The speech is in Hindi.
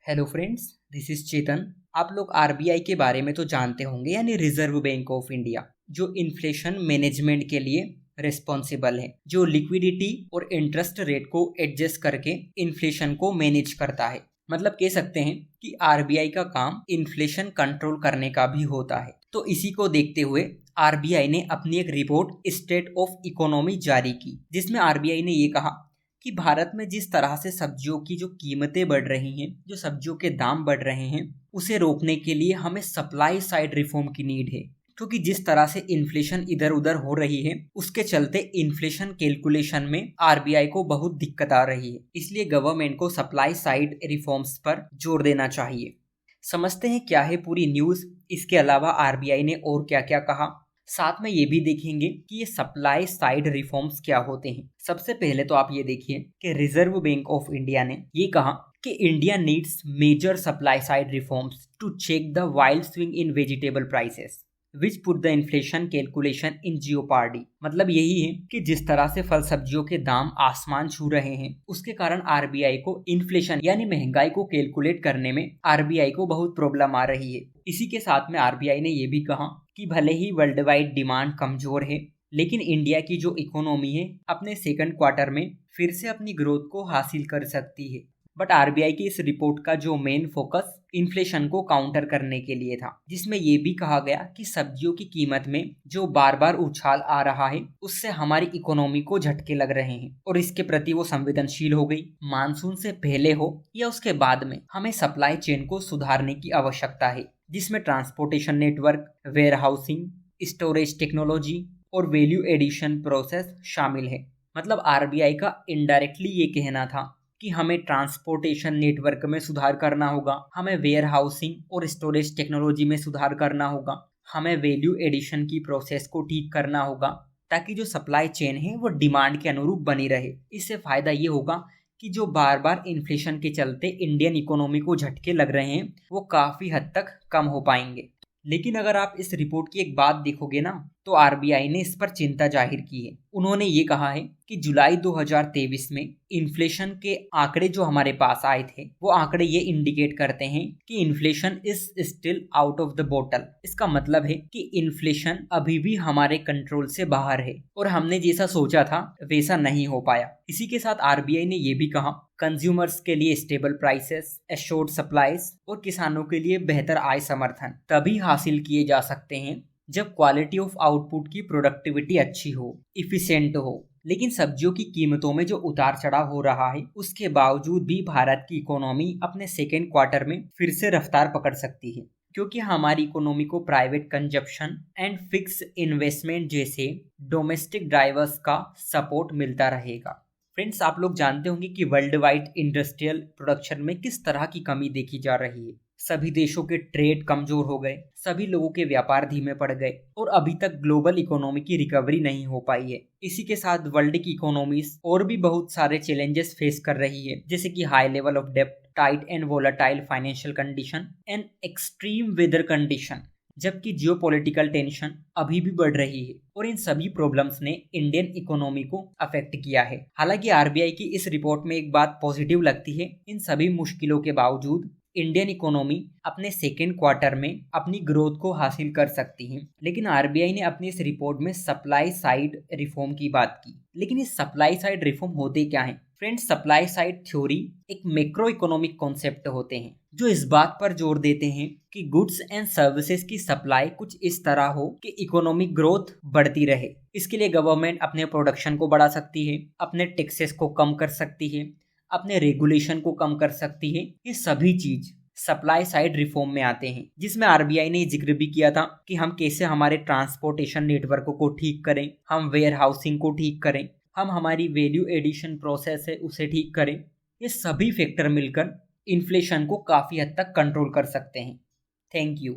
हेलो फ्रेंड्स, दिस इज चेतन। आप लोग आरबीआई के बारे में तो जानते होंगे, यानी रिजर्व बैंक ऑफ इंडिया, जो इन्फ्लेशन मैनेजमेंट के लिए रिस्पॉन्सिबल है, जो लिक्विडिटी और इंटरेस्ट रेट को एडजस्ट करके इन्फ्लेशन को मैनेज करता है। मतलब कह सकते हैं कि आरबीआई का काम इन्फ्लेशन कंट्रोल करने का भी होता है। तो इसी को देखते हुए आरबीआई ने अपनी एक रिपोर्ट स्टेट ऑफ इकोनॉमी जारी की, जिसमें आरबीआई ने ये कहा कि भारत में जिस तरह से सब्जियों की जो कीमतें बढ़ रही हैं, जो सब्जियों के दाम बढ़ रहे हैं, उसे रोकने के लिए हमें सप्लाई साइड रिफॉर्म की नीड है। क्योंकि जिस तरह से इन्फ्लेशन इधर उधर हो रही है, उसके चलते इन्फ्लेशन कैलकुलेशन में आरबीआई को बहुत दिक्कत आ रही है। इसलिए गवर्नमेंट को सप्लाई साइड रिफॉर्म्स पर जोर देना चाहिए। समझते हैं क्या है पूरी न्यूज़। इसके अलावा आरबीआई ने और क्या क्या कहा, साथ में ये भी देखेंगे कि ये सप्लाई साइड रिफॉर्म्स क्या होते हैं। सबसे पहले तो आप ये देखिए कि रिजर्व बैंक ऑफ इंडिया ने ये कहा कि India needs major supply side reforms to check the wild swing in vegetable prices which put the inflation calculation in jeopardy. मतलब यही है कि जिस तरह से फल सब्जियों के दाम आसमान छू रहे हैं, उसके कारण आरबीआई को इन्फ्लेशन यानी महंगाई को कैलकुलेट करने में आरबीआई को बहुत प्रॉब्लम आ रही है। इसी के साथ में आरबीआई ने यह भी कहा कि भले ही वर्ल्ड वाइड डिमांड कमजोर है, लेकिन इंडिया की जो इकोनॉमी है अपने सेकंड क्वार्टर में फिर से अपनी ग्रोथ को हासिल कर सकती है। बट आरबीआई की इस रिपोर्ट का जो मेन फोकस इन्फ्लेशन को काउंटर करने के लिए था, जिसमें यह भी कहा गया कि सब्जियों की कीमत में जो बार बार उछाल आ रहा है, उससे हमारी इकोनॉमी को झटके लग रहे हैं और इसके प्रति वो संवेदनशील हो गई। मानसून से पहले हो या उसके बाद में, हमें सप्लाई चेन को सुधारने की आवश्यकता है, जिसमें transportation network, warehousing, storage technology और वैल्यू एडिशन प्रोसेस शामिल है। मतलब आरबीआई का इनडायरेक्टली ये कहना था कि हमें ट्रांसपोर्टेशन नेटवर्क में सुधार करना होगा, हमें वेयर हाउसिंग और स्टोरेज टेक्नोलॉजी में सुधार करना होगा, हमें वैल्यू एडिशन की प्रोसेस को ठीक करना होगा, ताकि जो सप्लाई चेन है वो डिमांड के अनुरूप बनी रहे। इससे फायदा ये होगा कि जो बार बार इन्फ्लेशन के चलते इंडियन इकोनॉमी को झटके लग रहे हैं, वो काफी हद तक कम हो पाएंगे। लेकिन अगर आप इस रिपोर्ट की एक बात देखोगे ना, तो आरबीआई ने इस पर चिंता जाहिर की है। उन्होंने ये कहा है कि जुलाई 2023 में इन्फ्लेशन के आंकड़े जो हमारे पास आए थे, वो आंकड़े ये इंडिकेट करते हैं कि inflation is still out of the bottle. इसका मतलब है कि इन्फ्लेशन अभी भी हमारे कंट्रोल से बाहर है और हमने जैसा सोचा था वैसा नहीं हो पाया। इसी के साथ आरबीआई ने ये भी कहा, कंज्यूमर्स के लिए स्टेबल प्राइसेस, एश्योर्ड सप्लाईज और किसानों के लिए बेहतर आय समर्थन तभी हासिल किए जा सकते हैं जब क्वालिटी ऑफ आउटपुट की प्रोडक्टिविटी अच्छी हो, इफिशिएंट हो। लेकिन सब्जियों की कीमतों में जो उतार चढ़ाव हो रहा है, उसके बावजूद भी भारत की इकोनॉमी अपने सेकेंड क्वार्टर में फिर से रफ्तार पकड़ सकती है, क्योंकि हमारी इकोनॉमी को private consumption and fix investment जैसे डोमेस्टिक ड्राइवर्स का सपोर्ट मिलता रहेगा। फ्रेंड्स, आप लोग जानते होंगे कि वर्ल्ड वाइड इंडस्ट्रियल प्रोडक्शन में किस तरह की कमी देखी जा रही है। सभी देशों के ट्रेड कमजोर हो गए, सभी लोगों के व्यापार धीमे पड़ गए और अभी तक ग्लोबल इकोनॉमी की रिकवरी नहीं हो पाई है। इसी के साथ वर्ल्ड की इकोनॉमीज और भी बहुत सारे चैलेंजेस फेस कर रही है, जैसे कि हाई लेवल ऑफ डेब्ट, tight and volatile financial condition and extreme weather condition, जबकि जियोपॉलिटिकल टेंशन अभी भी बढ़ रही है। और इन सभी प्रॉब्लम्स ने इंडियन इकोनॉमी को अफेक्ट किया है। हालांकि आरबीआई की इस रिपोर्ट में एक बात पॉजिटिव लगती है, इन सभी मुश्किलों के बावजूद इंडियन इकोनॉमी अपने सेकेंड क्वार्टर में अपनी ग्रोथ को हासिल कर सकती है। लेकिन आरबीआई ने अपनी इस रिपोर्ट में सप्लाई साइड रिफॉर्म की बात की। लेकिन इस सप्लाई साइड रिफॉर्म होते क्या हैं? फ्रेंड्स, सप्लाई साइड थ्योरी एक मैक्रो इकोनॉमिक कॉन्सेप्ट होते हैं, जो इस बात पर जोर देते हैं कि गुड्स एंड सर्विसेज की सप्लाई कुछ इस तरह हो कि इकोनॉमिक ग्रोथ बढ़ती रहे। इसके लिए गवर्नमेंट अपने प्रोडक्शन को बढ़ा सकती है, अपने टैक्सेस को कम कर सकती है, अपने रेगुलेशन को कम कर सकती है। ये सभी चीज सप्लाई साइड रिफॉर्म में आते हैं, जिसमें आरबीआई ने जिक्र भी किया था कि हम कैसे हमारे ट्रांसपोर्टेशन नेटवर्क को ठीक करें, हम वेयर हाउसिंग को ठीक करें, हम हमारी वैल्यू एडिशन प्रोसेस है उसे ठीक करें। ये सभी फैक्टर मिलकर इन्फ्लेशन को काफी हद तक कंट्रोल कर सकते हैं। Thank you.